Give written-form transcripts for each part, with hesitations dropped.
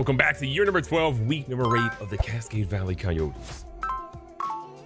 Welcome back to year number 12, week number 8 of the Cascade Valley Coyotes.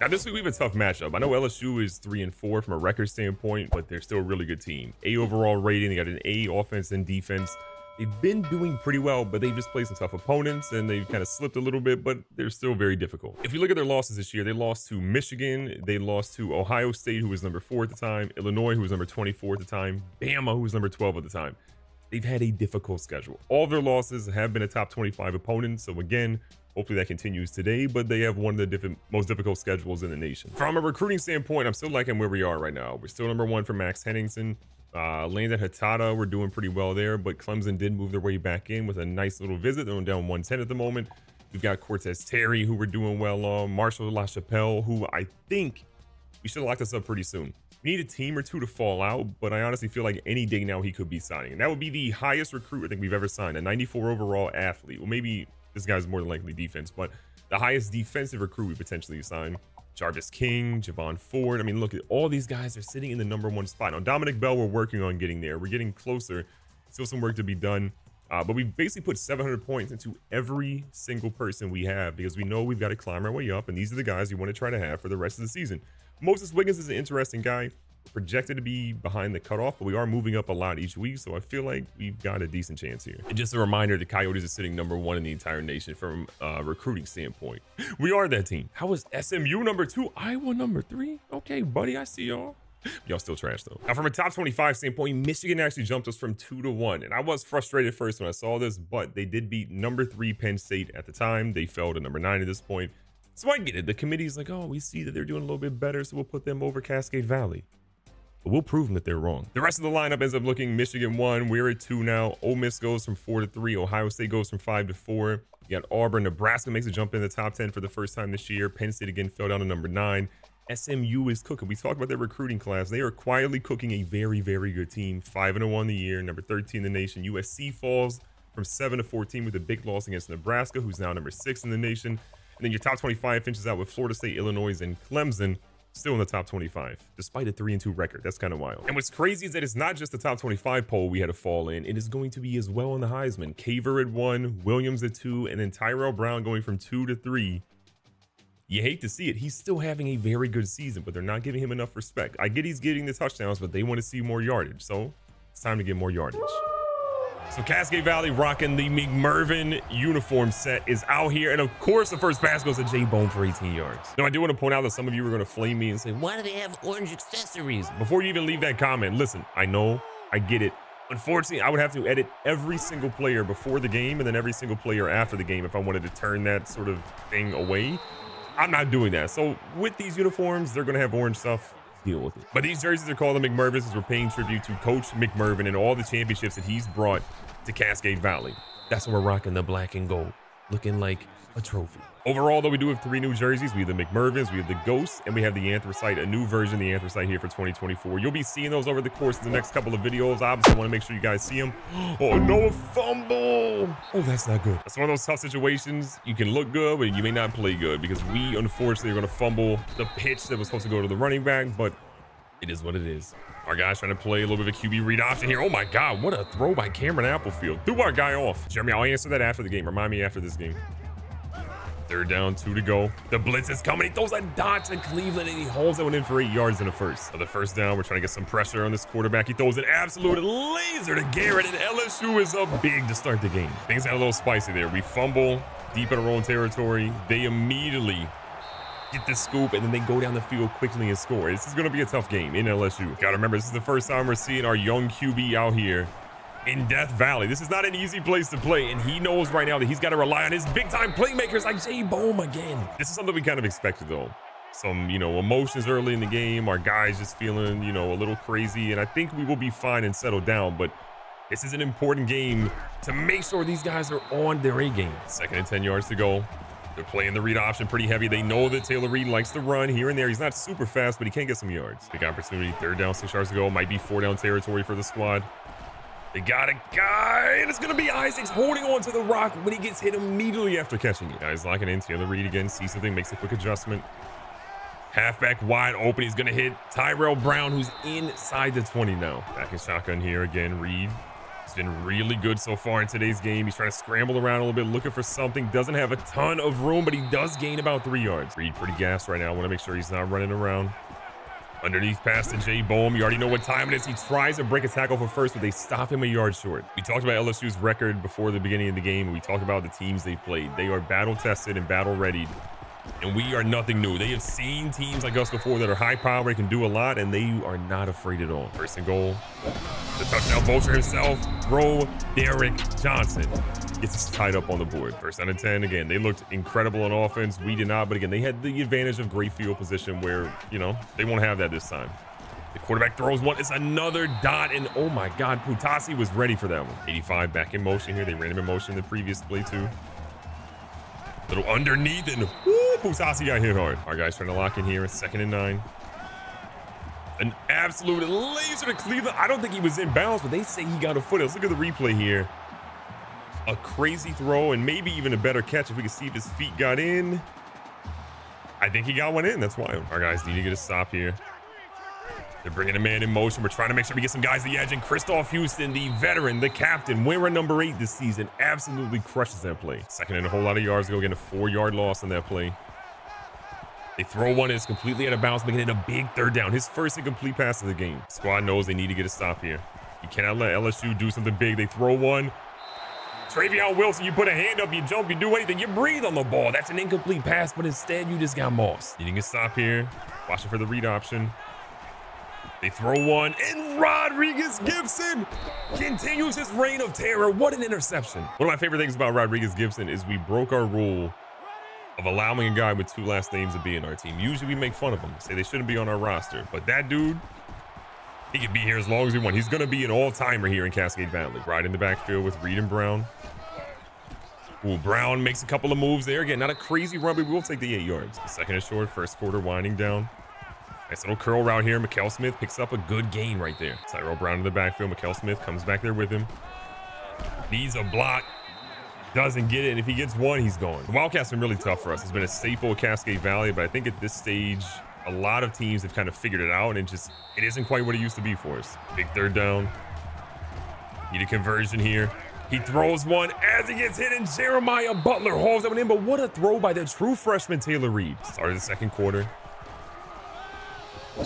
Now this week we have a tough matchup. I know LSU is 3-4 from a record standpoint, but they're still a really good team. A overall rating, they got an A offense and defense. They've been doing pretty well, but they've just played some tough opponents and they've kind of slipped a little bit, but they're still very difficult. If you look at their losses this year, they lost to Michigan, they lost to Ohio State, who was number 4 at the time, Illinois, who was number 24 at the time, Bama, who was number 12 at the time. They've had a difficult schedule. All of their losses have been a top 25 opponent. So again, hopefully that continues today, but they have one of the most difficult schedules in the nation. From a recruiting standpoint, I'm still liking where we are right now. We're still number 1 for Max Henningsen. Landon Hatada, we're doing pretty well there, but Clemson did move their way back in with a nice little visit. They're down 110 at the moment. We've got Cortez Terry, who we're doing well on. Marshall LaChapelle, who I think we should lock this up pretty soon. We need a team or two to fall out, but I honestly feel like any day now he could be signing. And that would be the highest recruit I think we've ever signed, a 94 overall athlete. Well, maybe this guy's more than likely defense, but the highest defensive recruit we potentially signed. Jarvis King, Javon Ford. I mean, look, at all these guys are sitting in the number 1 spot. Now, Dominic Bell, we're working on getting there. We're getting closer. Still some work to be done. But we basically put 700 points into every single person we have because we know we've got to climb our way up. And these are the guys you want to try to have for the rest of the season. Moses Wiggins is an interesting guy. Projected to be behind the cutoff, but we are moving up a lot each week, so I feel like we've got a decent chance here. And just a reminder, the Coyotes are sitting number 1 in the entire nation from a recruiting standpoint. We are that team. How is SMU number 2? Iowa number 3? Okay, buddy, I see y'all. Y'all still trash though. Now from a top 25 standpoint, Michigan actually jumped us from 2 to 1, and I was frustrated first when I saw this, but they did beat number 3 Penn State at the time. They fell to number 9 at this point, so I get it. The committee's like, oh, we see that they're doing a little bit better, so we'll put them over Cascade Valley. But we'll prove them that they're wrong. The rest of the lineup ends up looking Michigan 1. We're at 2 now. Ole Miss goes from 4 to 3. Ohio State goes from 5 to 4. You got Auburn. Nebraska makes a jump in the top 10 for the first time this year. Penn State again fell down to number 9. SMU is cooking. We talked about their recruiting class. They are quietly cooking a very, very good team. 5-1 the year, number 13 in the nation. USC falls from 7 to 14 with a big loss against Nebraska, who's now number 6 in the nation. And then your top 25 finishes out with Florida State, Illinois, and Clemson. Still in the top 25, despite a 3-2 record. That's kind of wild. And what's crazy is that it's not just the top 25 poll we had to fall in. It is going to be as well in the Heisman. Caver at 1, Williams at 2, and then Tyrell Brown going from 2 to 3. You hate to see it. He's still having a very good season, but they're not giving him enough respect. I get he's getting the touchdowns, but they want to see more yardage. So it's time to get more yardage. So Cascade Valley rocking the McMervin uniform set is out here. And of course, the first pass goes to J-Bone for 18 yards. Now, I do want to point out that some of you are going to flame me and say, why do they have orange accessories? Before you even leave that comment, listen, I know, I get it. Unfortunately, I would have to edit every single player before the game and then every single player after the game if I wanted to turn that sort of thing away. I'm not doing that. So with these uniforms, they're going to have orange stuff. Deal with it. But these jerseys are called the McMervins as we're paying tribute to Coach McMervin and all the championships that he's brought to Cascade Valley. That's why we're rocking the black and gold, looking like a trophy. Overall, though, we do have 3 new jerseys. We have the McMervins, we have the Ghosts, and we have the Anthracite, a new version of the Anthracite here for 2024. You'll be seeing those over the course of the next couple of videos. Obviously, I want to make sure you guys see them. Oh, no, a fumble. Oh, that's not good. That's one of those tough situations. You can look good, but you may not play good because we, unfortunately, are going to fumble the pitch that was supposed to go to the running back, but it is what it is. Our guy's trying to play a little bit of a QB read option here. Oh my God, what a throw by Cameron Applefield. Threw our guy off. Jeremy, I'll answer that after the game. Remind me after this game. 3rd down, 2 to go. The blitz is coming. He throws a dot to Cleveland and he holds that one in for 8 yards in the first. So the first down, we're trying to get some pressure on this quarterback. He throws an absolute laser to Garrett and LSU is up big to start the game. Things got a little spicy there. We fumble deep in our own territory. They immediately get the scoop and then they go down the field quickly and score. This is going to be a tough game in LSU. Gotta remember, this is the first time we're seeing our young QB out here in Death Valley. This is not an easy place to play, and he knows right now that he's got to rely on his big-time playmakers like J-Bone again. This is something we kind of expected, though. Some, emotions early in the game. Our guys just feeling, a little crazy, and I think we will be fine and settle down, but this is an important game to make sure these guys are on their A game. 2nd and 10 yards to go. They're playing the read option pretty heavy. They know that Taylor Reed likes to run here and there. He's not super fast, but he can get some yards. Big opportunity. 3rd down, 6 yards to go. Might be 4-down territory for the squad. They got a guy, and it's going to be Isaacs holding on to the rock when he gets hit immediately after catching it. Guys locking in. Taylor Reed again. Sees something, makes a quick adjustment. Halfback wide open. He's going to hit Tyrell Brown, who's inside the 20 now. Back in shotgun here again. Reed He's been really good so far in today's game. He's trying to scramble around a little bit, looking for something. Doesn't have a ton of room, but he does gain about 3 yards. Reed pretty gassed right now. I want to make sure he's not running around. Underneath pass to Jay Bohm. You already know what time it is. He tries to break a tackle for first, but they stop him a yard short. We talked about LSU's record before the beginning of the game. We talked about the teams they've played. They are battle-tested and battle-readied, and we are nothing new. They have seen teams like us before that are high-powered, can do a lot, and they are not afraid at all. First and goal. The touchdown Bolster himself. Throw Derek Johnson. Gets us tied up on the board. First down and 10. Again, they looked incredible on offense. We did not, but again, they had the advantage of great field position where, you know, they won't have that this time. The quarterback throws one. It's another dot, and oh my God, Putasi was ready for that one. 85 back in motion here. They ran him in motion in the previous play too. Little underneath, and whoo, Putasi got hit hard. Our guys trying to lock in here. It's 2nd and 9. An absolute laser to Cleveland. I don't think he was in bounds, but they say he got a foot. Let's look at the replay here. A crazy throw and maybe even a better catch if we can see if his feet got in. I think he got one in. That's wild. Our guys need to get a stop here. They're bringing a man in motion. We're trying to make sure we get some guys at the edge. And Christoph Houston, the veteran, the captain, wearing number 8 this season, absolutely crushes that play. Second and a whole lot of yards. Go get a 4-yard loss on that play. They throw one. It's completely out of bounds, making it a big 3rd down. His first incomplete pass of the game. Squad knows they need to get a stop here. You cannot let LSU do something big. They throw one. Travion Wilson, you put a hand up, you jump, you do anything, you breathe on the ball. That's an incomplete pass, but instead you just got mossed. Needing a stop here. Watching for the read option. They throw one, and Rodriguez Gibson continues his reign of terror. What an interception. One of my favorite things about Rodriguez Gibson is we broke our rule of allowing a guy with 2 last names to be in our team. Usually we make fun of them, say they shouldn't be on our roster, but that dude, he can be here as long as he wants. He's going to be an all-timer here in Cascade Valley. Right in the backfield with Reed and Brown. Ooh, Brown makes a couple of moves there. Again, not a crazy run, but we'll take the 8 yards. Second and short, first quarter winding down. Nice little curl route here. Mikkel Smith picks up a good gain right there. Tyrell Brown in the backfield. Mikkel Smith comes back there with him. Needs a block. Doesn't get it, and if he gets one, he's gone. The Wildcats have been really tough for us. It's been a staple of Cascade Valley, but I think at this stage, a lot of teams have kind of figured it out, and it isn't quite what it used to be for us. Big 3rd down. Need a conversion here. He throws one as he gets hit, and Jeremiah Butler hauls that one in, but what a throw by the true freshman Taylor Reed. Started the 2nd quarter.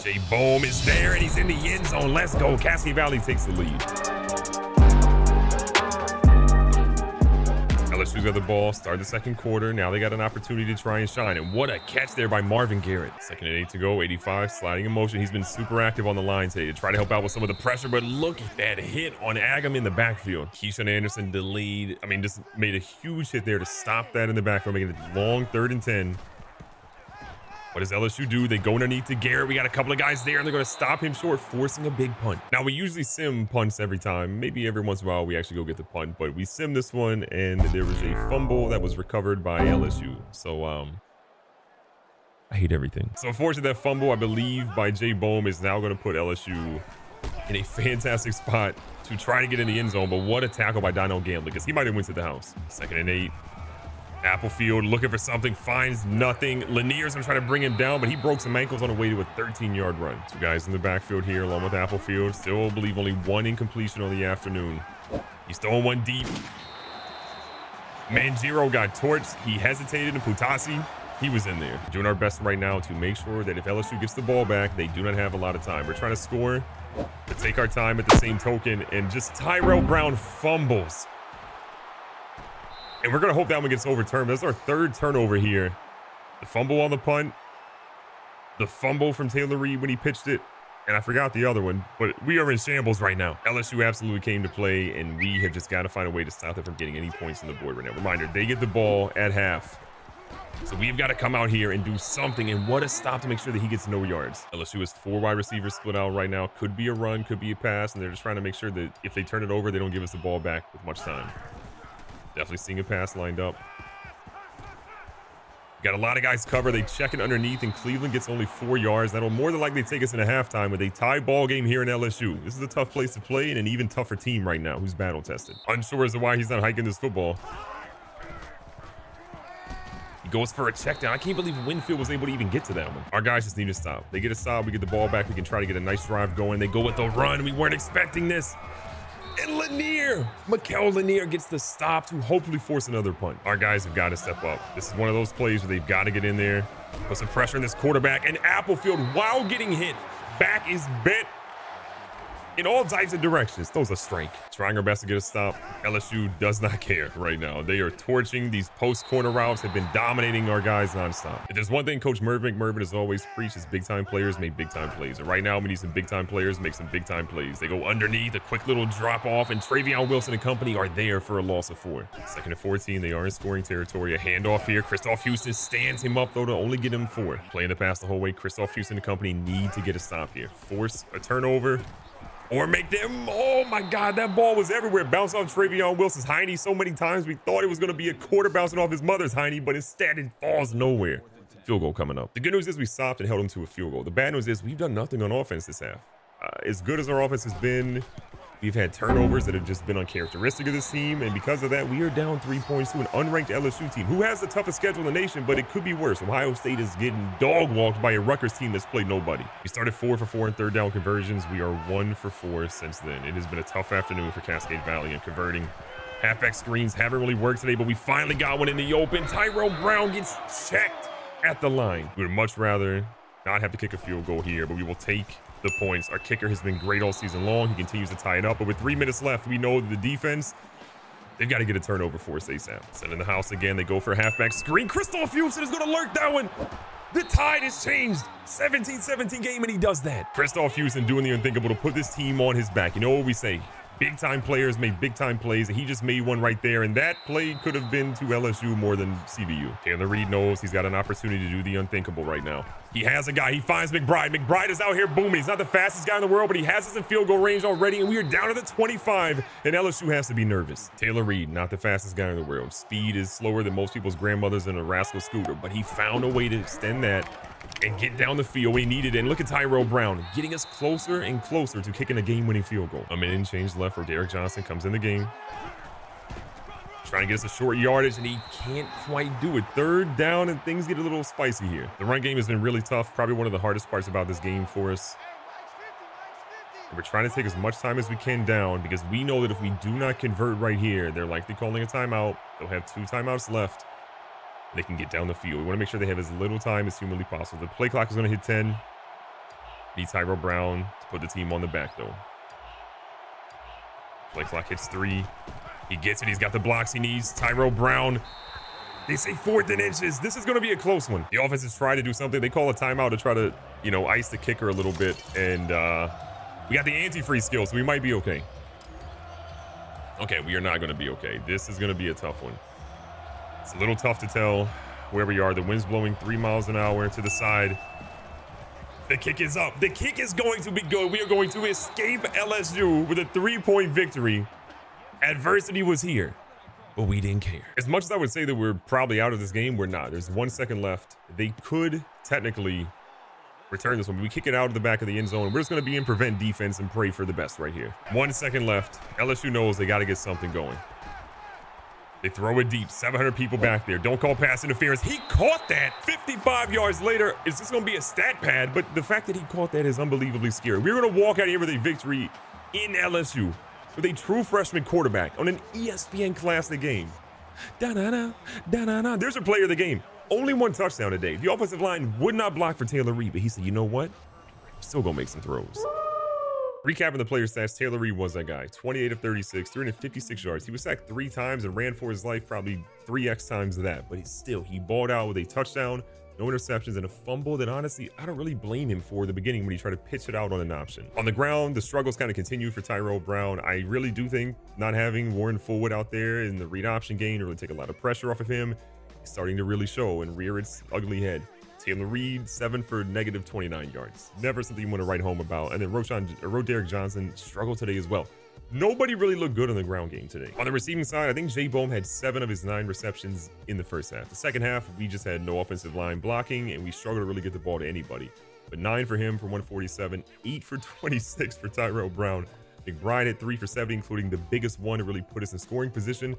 Jay Bohm is there, and he's in the end zone. Let's go. Cascade Valley takes the lead. LSU's got the ball, start the 2nd quarter. Now they got an opportunity to try and shine. And what a catch there by Marvin Garrett. 2nd and 8 to go, 85, sliding in motion. He's been super active on the line today to try to help out with some of the pressure, but look at that hit on Agam in the backfield. Keyshawn Anderson delayed, just made a huge hit there to stop that in the backfield, making it long 3rd and 10. What does LSU do? They go underneath to Garrett. We got a couple of guys there, and they're going to stop him short, forcing a big punt. Now, we usually sim punts every time. Maybe every once in a while we actually go get the punt, but we sim this one, and there was a fumble that was recovered by LSU. So, I hate everything. So, unfortunately, that fumble, I believe, by Jay Bohm is now going to put LSU in a fantastic spot to try to get in the end zone, but what a tackle by Dino Gamble, because he might have went to the house. 2nd and 8. Applefield looking for something, finds nothing. Lanier's gonna try to bring him down, but he broke some ankles on the way to a 13-yard run. 2 guys in the backfield here along with Applefield. Still believe only 1 incompletion on the afternoon. He's throwing one deep. Manjiro got torched. He hesitated, and Putasi, he was in there. Doing our best right now to make sure that if LSU gets the ball back, they do not have a lot of time. We're trying to score, but take our time at the same token, and just Tyrell Brown fumbles. And we're going to hope that one gets overturned. That's our 3rd turnover here. The fumble on the punt. The fumble from Taylor Reed when he pitched it. And I forgot the other one. But we are in shambles right now. LSU absolutely came to play, and we have just got to find a way to stop them from getting any points on the board right now. Reminder, they get the ball at half. So we've got to come out here and do something. And what a stop to make sure that he gets no yards. LSU has 4 wide receivers split out right now. Could be a run, could be a pass. And they're just trying to make sure that if they turn it over, they don't give us the ball back with much time. Definitely seeing a pass lined up. Got a lot of guys cover. They check it underneath, and Cleveland gets only 4 yards. That'll more than likely take us in a halftime with a tie ball game here in LSU. This is a tough place to play and an even tougher team right now who's battle tested. Unsure as to why he's not hiking this football. He goes for a check down. I can't believe Winfield was able to even get to that one. Our guys just need to stop. They get a stop. We get the ball back. We can try to get a nice drive going. They go with the run. We weren't expecting this. And And Mikel Lanier gets the stop to hopefully force another punt. Our guys have got to step up. This is one of those plays where they've got to get in there, put some pressure on this quarterback. And Applefield, while getting hit, back is bent in all types of directions. Throws a strike. Trying our best to get a stop. LSU does not care right now. They are torching these post corner routes, have been dominating our guys nonstop. If there's one thing Coach Mervin McMervin has always preached, is big time players make big time plays. And right now we need some big time players make some big time plays. They go underneath, a quick little drop off, and Travion Wilson and company are there for a loss of 4. 2nd and 14, they are in scoring territory. A handoff here. Christoph Houston stands him up though to only get him 4. Playing the pass the whole way. Christoph Houston and company need to get a stop here. Force a turnover. Or make them, oh my God, that ball was everywhere. Bounced off Travion Wilson's hiney so many times. We thought it was going to be a quarter bouncing off his mother's hiney, but instead it falls nowhere. Field goal coming up. The good news is we stopped and held him to a field goal. The bad news is we've done nothing on offense this half. As good as our offense has been, we've had turnovers that have just been uncharacteristic of this team. And because of that, we are down 3 points to an unranked LSU team who has the toughest schedule in the nation, but it could be worse. Ohio State is getting dog walked by a Rutgers team that's played nobody. We started 4 for 4 in third down conversions. We are 1 for 4 since then. It has been a tough afternoon for Cascade Valley, and converting halfback screens haven't really worked today, but we finally got one in the open. Tyrell Brown gets checked at the line. We would much rather not have to kick a field goal here, but we will take the points. Our kicker has been great all season long. He continues to tie it up, but with 3 minutes left, we know that the defense, they've got to get a turnover for us ASAP. Send in the house again. They go for a halfback screen. Christoph Houston is going to lurk that one. The tide has changed. 17-17 game, and he does that. Christoph Houston doing the unthinkable to put this team on his back. You know what we say? Big time players make big time plays, and he just made one right there, and that play could have been to LSU more than CVU. Taylor Reed knows he's got an opportunity to do the unthinkable right now. He has a guy. He finds McBride. McBride is out here booming. He's not the fastest guy in the world, but he has us in field goal range already, and we are down to the 25, and LSU has to be nervous. Taylor Reed, not the fastest guy in the world. Speed is slower than most people's grandmothers in a rascal scooter, but he found a way to extend that and get down the field we needed. And look at Tyrell Brown getting us closer and closer to kicking a game-winning field goal. A minute and change left for Derek Johnson comes in the game. Trying to get us a short yardage, and he can't quite do it. 3rd down, and things get a little spicy here. The run game has been really tough. Probably one of the hardest parts about this game for us. And we're trying to take as much time as we can down, because we know that if we do not convert right here, they're likely calling a timeout. They'll have 2 timeouts left. They can get down the field. We want to make sure they have as little time as humanly possible. The play clock is going to hit 10. Need Tyrell Brown to put the team on the back, though. Play clock hits 3. He gets it. He's got the blocks he needs. Tyrell Brown. They say 4th and inches. This is going to be a close one. The offense is trying to do something. They call a timeout to try to, ice the kicker a little bit. And we got the antifreeze skill, so we might be okay. Okay, we are not going to be okay. This is going to be a tough one. It's a little tough to tell where we are. The wind's blowing 3 miles an hour to the side. The kick is up. The kick is going to be good. We are going to escape LSU with a 3-point victory. Adversity was here, but we didn't care. As much as I would say that we're probably out of this game, we're not. There's 1 second left. They could technically return this one. We kick it out of the back of the end zone. We're just going to be in prevent defense and pray for the best right here. 1 second left. LSU knows they got to get something going. They throw it deep. 700 people back there. Don't call pass interference. He caught that. 55 yards later. It's just going to be a stat pad, but the fact that he caught that is unbelievably scary. We're going to walk out here with a victory in LSU with a true freshman quarterback on an ESPN Classic game. Da-na-na, da-na-na. There's a player of the game. Only 1 touchdown today. The offensive line would not block for Taylor Reed, but he said, you know what? I'm still going to make some throws. Recapping the player stats, Taylor Reed was that guy. 28 of 36, 356 yards. He was sacked 3 times and ran for his life probably 3x times that. But he balled out with a touchdown, no interceptions, and a fumble that honestly, I don't really blame him for the beginning when he tried to pitch it out on an option. On the ground, the struggles kind of continue for Tyrell Brown. I really do think not having Warren Fullwood out there in the read option game to really take a lot of pressure off of him is starting to really show and rear its ugly head. Taylor Reed, 7 for negative 29 yards. Never something you want to write home about. And then Roderick Johnson struggled today as well. Nobody really looked good on the ground game today. On the receiving side, I think Jay Bohm had 7 of his 9 receptions in the first half. The second half, we just had no offensive line blocking, and we struggled to really get the ball to anybody. But 9 for him for 147, 8 for 26 for Tyrell Brown. McBride had 3 for 70, including the biggest one to really put us in scoring position.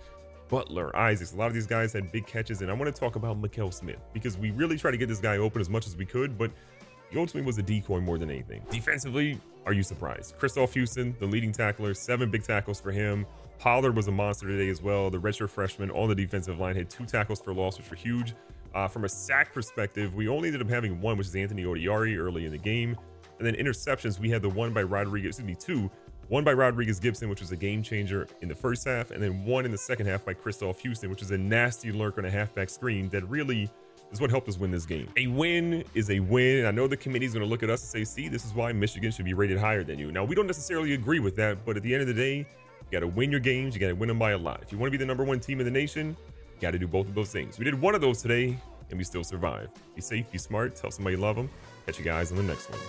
Butler, Isaacs, a lot of these guys had big catches, and I want to talk about Mikel Smith because we really tried to get this guy open as much as we could, but He ultimately was a decoy more than anything. Defensively, are you surprised? Christoph Houston, the leading tackler, 7 big tackles for him. Pollard was a monster today as well. The redshirt freshman on the defensive line had 2 tackles for loss, which were huge. From a sack perspective, we only ended up having 1, which is Anthony Odiari early in the game. And then interceptions, we had the 1 by Rodriguez, 2. 1 by Rodriguez Gibson, which was a game changer in the first half, and then 1 in the second half by Christoph Houston, which is a nasty lurk on a halfback screen that really is what helped us win this game. A win is a win. I know the committee's going to look at us and say, see, this is why Michigan should be rated higher than you. Now, we don't necessarily agree with that, but at the end of the day, you got to win your games. You got to win them by a lot. If you want to be the #1 team in the nation, you got to do both of those things. We did one of those today, and we still survived. Be safe, be smart, tell somebody you love them. Catch you guys on the next one.